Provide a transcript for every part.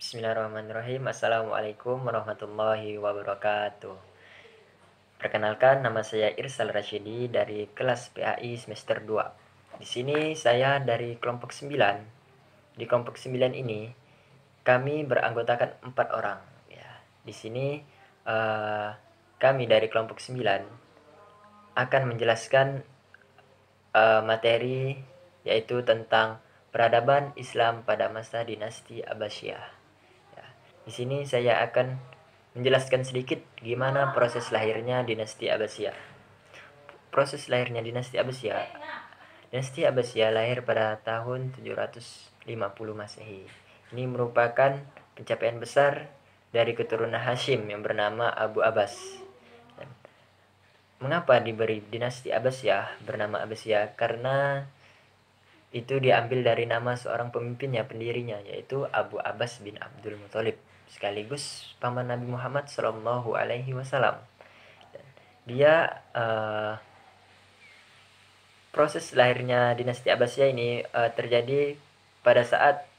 Bismillahirrahmanirrahim. Assalamualaikum warahmatullahi wabarakatuh. Perkenalkan, nama saya Irsal Rasyidi dari kelas PAI semester 2. Di sini saya dari kelompok 9. Di kelompok 9 ini kami beranggotakan 4 orang. Ya, di sini kami dari kelompok 9 akan menjelaskan materi yaitu tentang peradaban Islam pada masa dinasti Abbasiyah. Ya, di sini saya akan menjelaskan sedikit gimana proses lahirnya dinasti Abbasiyah. Proses lahirnya dinasti Abbasiyah. Dinasti Abbasiyah lahir pada tahun 750 Masehi. Ini merupakan pencapaian besar dari keturunan Hashim yang bernama Abu Abbas. Dan mengapa diberi dinasti Abbasiyah bernama Abbasiyah? Karena itu diambil dari nama seorang pemimpinnya, pendirinya, yaitu Abu Abbas bin Abdul Muthalib, sekaligus paman Nabi Muhammad Shallallahu Alaihi Wasallam. Dia proses lahirnya dinasti Abbasiyah ini terjadi pada saat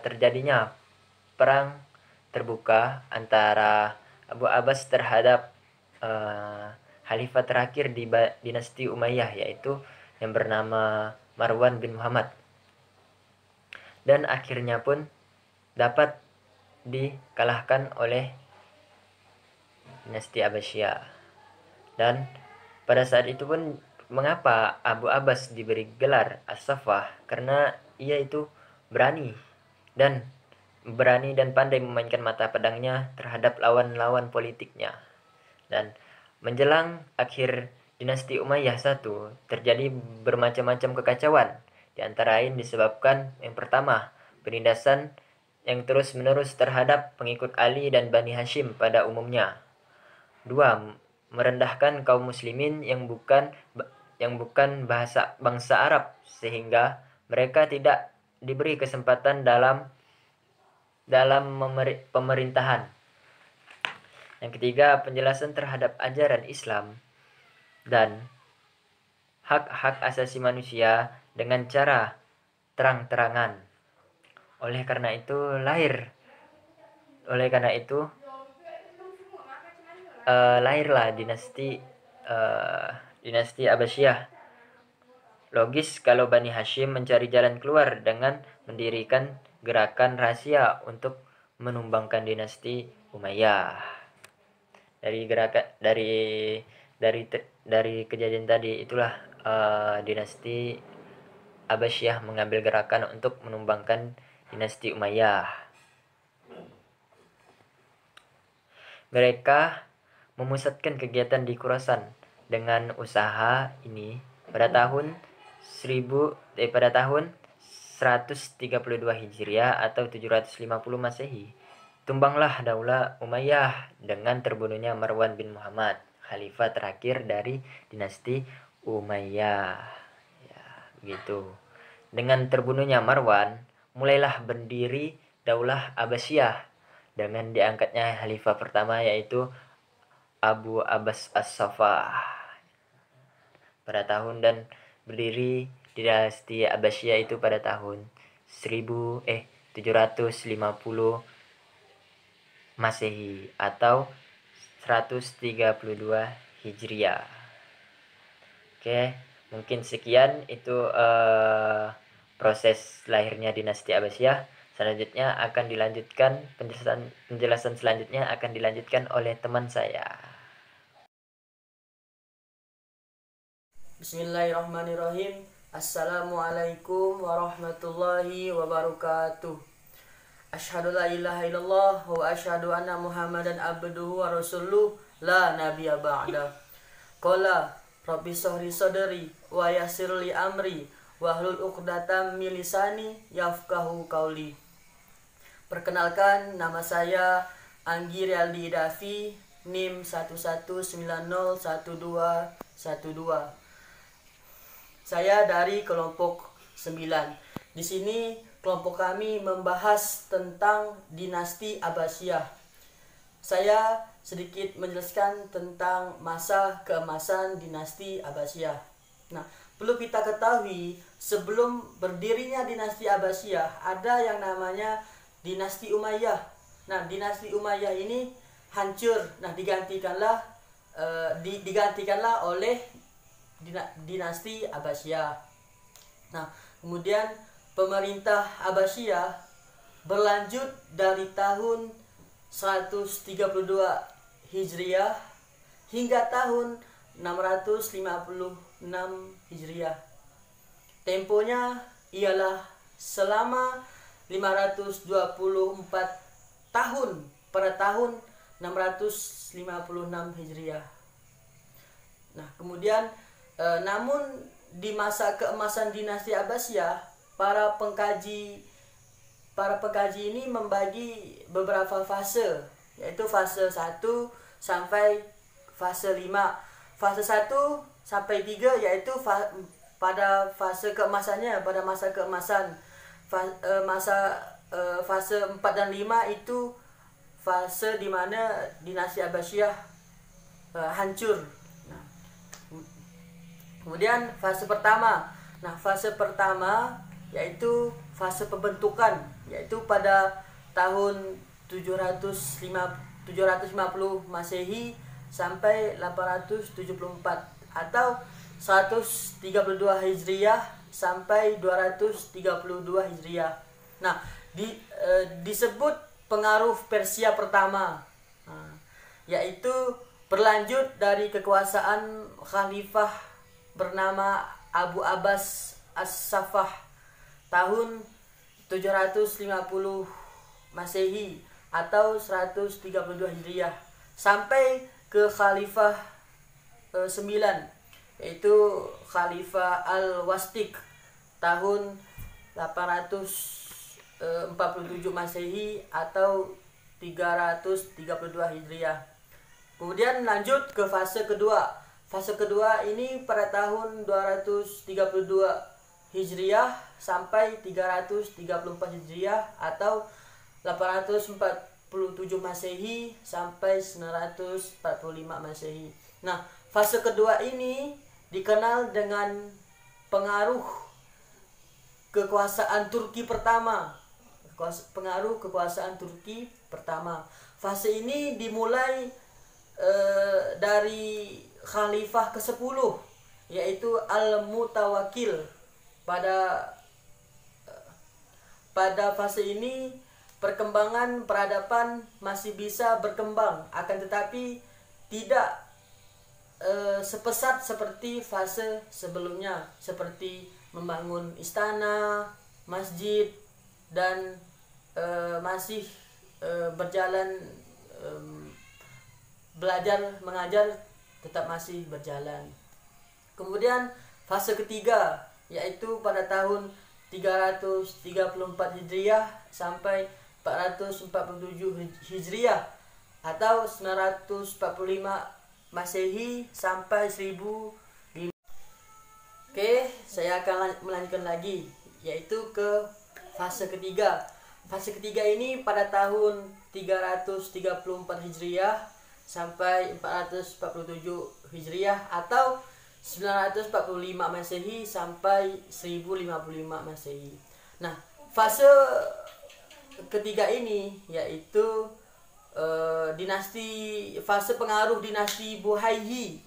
terjadinya perang terbuka antara Abu Abbas terhadap khalifah terakhir di dinasti Umayyah, yaitu yang bernama Marwan bin Muhammad, dan akhirnya pun dapat dikalahkan oleh dinasti Abbasiyah. Dan pada saat itu pun, mengapa Abu Abbas diberi gelar As-Saffah? Karena ia itu berani dan pandai memainkan mata pedangnya terhadap lawan-lawan politiknya. Dan menjelang akhir dinasti Umayyah I, terjadi bermacam-macam kekacauan. Di antara lain disebabkan yang pertama, penindasan yang terus-menerus terhadap pengikut Ali dan Bani Hashim pada umumnya. Dua, merendahkan kaum muslimin yang bukan bangsa Arab, sehingga mereka tidak diberi kesempatan dalam pemerintahan. Yang ketiga, penjelasan terhadap ajaran Islam dan hak-hak asasi manusia dengan cara terang-terangan. Oleh karena itu lahirlah dinasti Abbasiyah. Logis kalau Bani Hashim mencari jalan keluar dengan mendirikan gerakan rahasia untuk menumbangkan dinasti Umayyah. Dari kejadian tadi itulah dinasti Abbasiyah mengambil gerakan untuk menumbangkan dinasti Umayyah. Mereka memusatkan kegiatan di Khurasan. Dengan usaha ini pada tahun 132 Hijriah atau 750 Masehi, tumbanglah Daulah Umayyah dengan terbunuhnya Marwan bin Muhammad, khalifah terakhir dari dinasti Umayyah. Ya, begitu. Dengan terbunuhnya Marwan, mulailah berdiri Daulah Abbasiyah dengan diangkatnya khalifah pertama, yaitu Abu Abbas As-Saffah pada tahun, dan berdiri dinasti Abbasiyah itu pada tahun 750 Masehi atau 132 Hijriah. Oke, mungkin sekian itu proses lahirnya dinasti Abbasiyah. Selanjutnya akan dilanjutkan penjelasan selanjutnya akan dilanjutkan oleh teman saya. Bismillahirrahmanirrahim. Assalamualaikum warahmatullahi wabarakatuh. Asyhadu la ilaha illallah wa asyhadu anna Muhammadan abduhu wa rasuluh la nabiyya ba'da. Qala rabbi shrah sadri wa yassir li amri wahlul 'uqdatam min lisani yafqahu qauli. Perkenalkan, nama saya Anggi Rialdi Davi, NIM 11901212. Saya dari kelompok 9. Di sini kelompok kami membahas tentang dinasti Abbasiyah. Saya sedikit menjelaskan tentang masa keemasan dinasti Abbasiyah. Nah, perlu kita ketahui, sebelum berdirinya dinasti Abbasiyah ada yang namanya dinasti Umayyah. Nah, dinasti Umayyah ini hancur. Nah, digantikanlah oleh dinasti Abbasiyah. Nah, kemudian pemerintah Abbasiyah berlanjut dari tahun 132 Hijriah hingga tahun 656 Hijriah. Temponya ialah selama 524 tahun pada tahun 656 Hijriah. Nah, kemudian namun di masa keemasan dinasti Abbasiyah, para pengkaji ini membagi beberapa fase, yaitu fase 1 sampai fase 5. Fase 1 sampai 3 yaitu pada fase keemasannya, pada masa keemasan. Fase 4 dan 5 itu fase di mana dinasti Abbasiyah hancur. Kemudian fase pertama. Nah, fase pertama yaitu fase pembentukan, yaitu pada tahun 750 Masehi sampai 874 atau 132 Hijriah sampai 232 Hijriah. Nah, disebut pengaruh Persia pertama, yaitu berlanjut dari kekuasaan khalifah bernama Abu Abbas As-Saffah tahun 750 Masehi atau 132 Hijriah sampai ke Khalifah 9, yaitu Khalifah Al-Wastiq tahun 847 Masehi atau 332 Hijriah. Kemudian lanjut ke fase kedua. Fase kedua ini pada tahun 232 Hijriah sampai 334 Hijriah atau 847 Masehi sampai 945 Masehi. Nah, fase kedua ini dikenal dengan pengaruh kekuasaan Turki pertama. Pengaruh kekuasaan Turki pertama. Fase ini dimulai dari Khalifah ke-10, yaitu Al-Mutawakkil. Pada fase ini perkembangan peradaban masih bisa berkembang, akan tetapi tidak sepesat seperti fase sebelumnya, seperti membangun istana, masjid, dan masih berjalan, belajar mengajar tetap masih berjalan. Kemudian fase ketiga yaitu pada tahun 334 Hijriah sampai 447 Hijriah atau 945 Masehi sampai 1005. Oke, saya akan melanjutkan lagi, yaitu ke fase ketiga. Fase ketiga ini pada tahun 334 Hijriah sampai 447 Hijriah atau 945 Masehi sampai 1055 Masehi. Nah, fase ketiga ini yaitu fase pengaruh dinasti Buhayyi.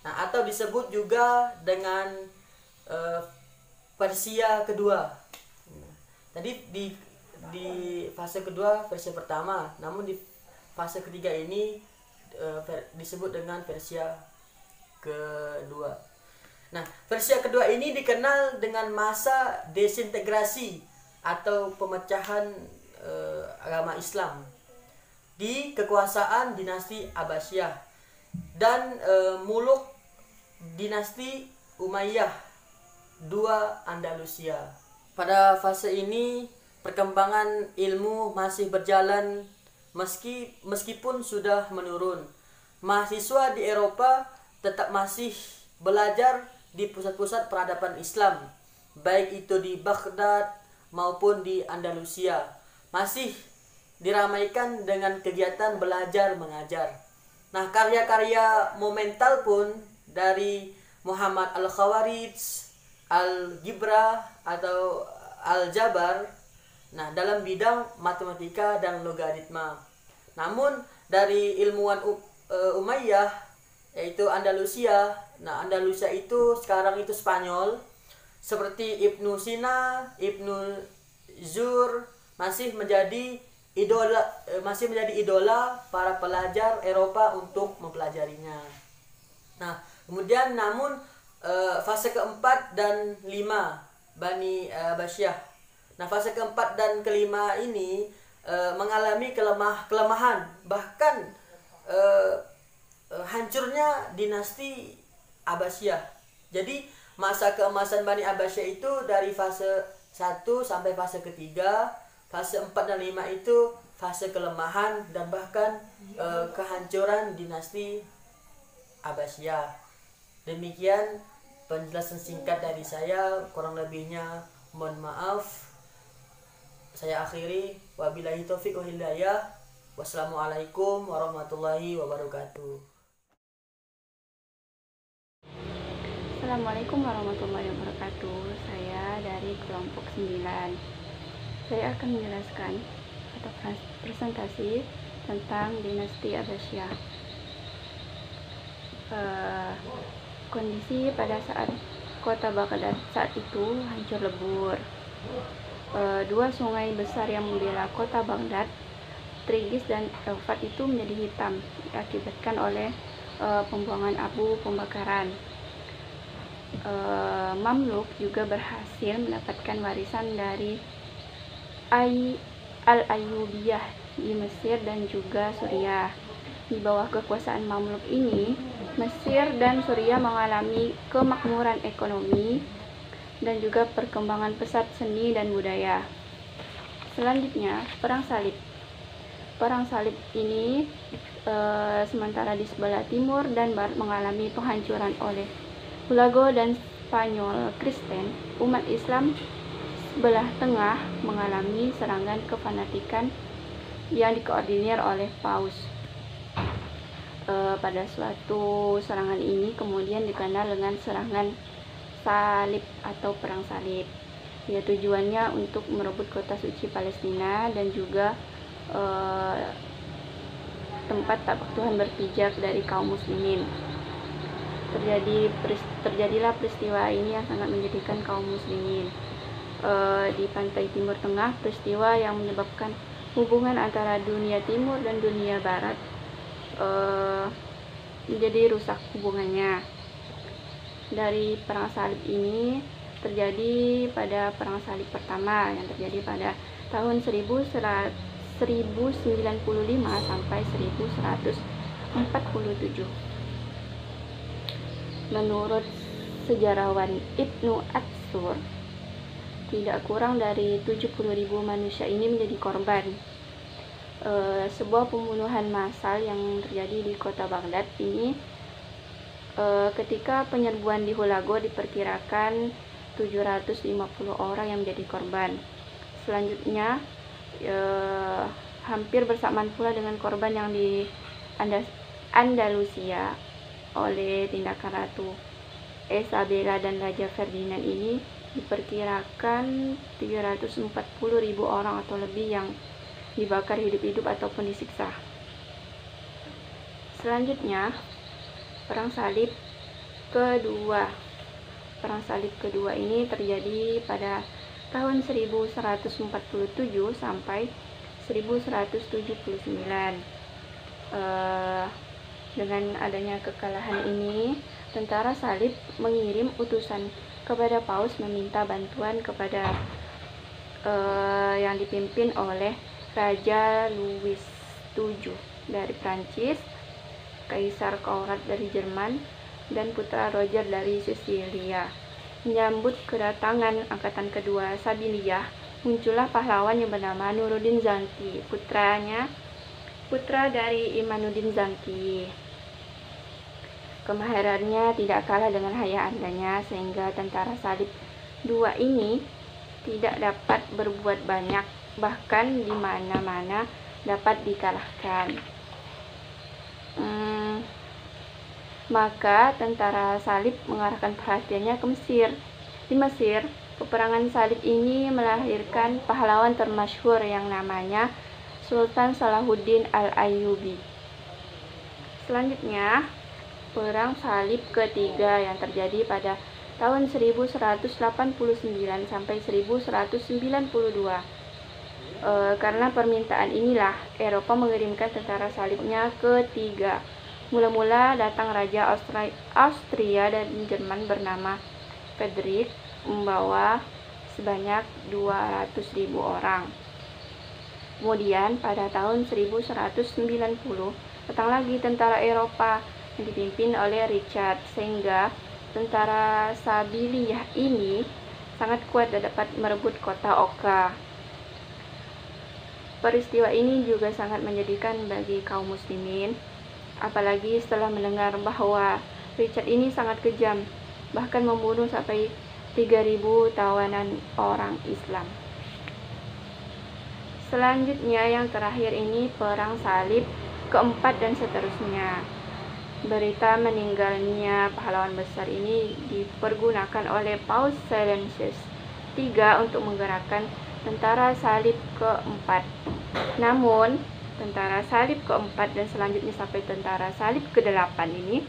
Nah, atau disebut juga dengan Persia kedua. Tadi di fase kedua versi pertama, namun di fase ketiga ini disebut dengan Persia kedua. Nah, Persia kedua ini dikenal dengan masa desintegrasi atau pemecahan agama Islam di kekuasaan dinasti Abbasiyah dan muluk dinasti Umayyah II Andalusia. Pada fase ini perkembangan ilmu masih berjalan meskipun sudah menurun. Mahasiswa di Eropa tetap masih belajar di pusat-pusat peradaban Islam, baik itu di Baghdad maupun di Andalusia. Masih diramaikan dengan kegiatan belajar mengajar. Nah, karya-karya monumental pun dari Muhammad Al-Khawarij, Al-Gibra atau Al-Jabar Nah, dalam bidang matematika dan logaritma. Namun dari ilmuwan Umayyah, yaitu Andalusia. Nah, Andalusia itu sekarang itu Spanyol, seperti Ibnu Sina, Ibnu Zur masih menjadi idola para pelajar Eropa untuk mempelajarinya. Nah, kemudian namun fase keempat dan lima Bani Abbasiyah. Nah, fase keempat dan kelima ini mengalami kelemahan, bahkan hancurnya dinasti Abbasiyah. Jadi masa keemasan Bani Abbasiyah itu dari fase 1 sampai fase ketiga, fase 4 dan 5 itu fase kelemahan dan bahkan kehancuran dinasti Abbasiyah. Demikian penjelasan singkat dari saya, kurang lebihnya mohon maaf. Saya akhiri, wabillahi taufiq wal hidayah. Wassalamualaikum warahmatullahi wabarakatuh. Assalamualaikum warahmatullahi wabarakatuh. Saya dari kelompok 9. Saya akan menjelaskan atau presentasi tentang dinasti Abbasiyah. Kondisi pada saat kota Baghdad saat itu hancur lebur. Dua sungai besar yang membela kota Baghdad, Tigris dan Eufrat, itu menjadi hitam diakibatkan oleh pembuangan abu pembakaran. Mamluk juga berhasil mendapatkan warisan dari Al-Ayyubiyah di Mesir dan juga Suriah. Di bawah kekuasaan Mamluk ini, Mesir dan Suriah mengalami kemakmuran ekonomi dan juga perkembangan pesat seni dan budaya. Selanjutnya, Perang Salib. Perang Salib ini sementara di sebelah timur dan barat mengalami penghancuran oleh Hulago dan Spanyol Kristen, umat Islam sebelah tengah mengalami serangan kefanatikan yang dikoordinir oleh Paus. Pada suatu serangan ini kemudian dikenal dengan serangan Salib atau Perang Salib. Ya, tujuannya untuk merebut kota suci Palestina dan juga tempat tapak Tuhan berpijak dari kaum muslimin. Terjadilah peristiwa ini yang sangat menyedihkan kaum muslimin. Di pantai Timur Tengah, peristiwa yang menyebabkan hubungan antara dunia timur dan dunia barat menjadi rusak hubungannya. Dari Perang Salib ini terjadi pada Perang Salib pertama yang terjadi pada tahun 1095 sampai 1147. Menurut sejarawan Ibnu Atsur, tidak kurang dari 70.000 manusia ini menjadi korban. Sebuah pembunuhan massal yang terjadi di kota Baghdad ini, ketika penyerbuan di Hulago diperkirakan 750 orang yang menjadi korban. Selanjutnya, hampir bersamaan pula dengan korban yang di Andalusia oleh tindakan Ratu Isabella dan Raja Ferdinand ini, diperkirakan 340.000 orang atau lebih yang dibakar hidup-hidup ataupun disiksa. Selanjutnya, Perang Salib kedua. Perang Salib kedua ini terjadi pada tahun 1147 sampai 1179. Dengan adanya kekalahan ini, tentara Salib mengirim utusan kepada Paus meminta bantuan kepada yang dipimpin oleh Raja Louis VII dari Prancis, Kaisar Konrad dari Jerman, dan putra Roger dari Sisilia. Menyambut kedatangan angkatan kedua Sabiliyah, muncullah pahlawan yang bernama Nuruddin Zanki, putra dari Imanuddin Zanki. Kemahirannya tidak kalah dengan ayahandanya, sehingga tentara Salib II ini tidak dapat berbuat banyak, bahkan di mana-mana dapat dikalahkan. Maka tentara Salib mengarahkan perhatiannya ke Mesir. Di Mesir, Peperangan salib ini melahirkan pahlawan termasyhur yang namanya Sultan Salahuddin Al-Ayyubi. Selanjutnya, perang salib ketiga yang terjadi pada tahun 1189 sampai 1192. Karena permintaan inilah Eropa mengirimkan tentara salibnya ketiga. Mula-mula datang Raja Austria dan Jerman bernama Frederick membawa sebanyak 200.000 orang. Kemudian pada tahun 1190 datang lagi tentara Eropa yang dipimpin oleh Richard, sehingga tentara Sabiliyah ini sangat kuat dan dapat merebut kota Oka. Peristiwa ini juga sangat menyedihkan bagi kaum muslimin, apalagi setelah mendengar bahwa Richard ini sangat kejam, bahkan membunuh sampai 3.000 tawanan orang Islam. Selanjutnya yang terakhir ini perang salib keempat dan seterusnya. Berita meninggalnya pahlawan besar ini dipergunakan oleh Paus Silensius III untuk menggerakkan tentara salib keempat. Namun, tentara salib keempat dan selanjutnya sampai tentara salib ke-8 ini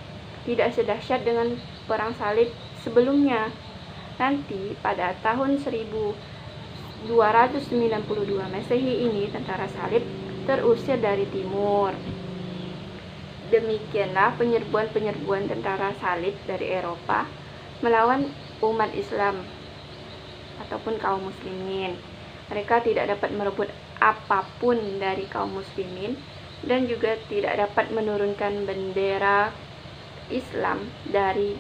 tidak sedahsyat dengan perang salib sebelumnya. Nanti pada tahun 1292 Masehi ini tentara salib terusir dari timur. Demikianlah penyerbuan tentara salib dari Eropa melawan umat Islam ataupun kaum muslimin. Mereka tidak dapat merebut apapun dari kaum muslimin dan juga tidak dapat menurunkan bendera Islam dari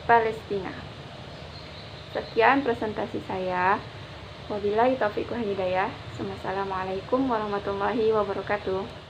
Palestina. Sekian presentasi saya. Wabillahi taufiq wal hidayah. Wassalamualaikum warahmatullahi wabarakatuh.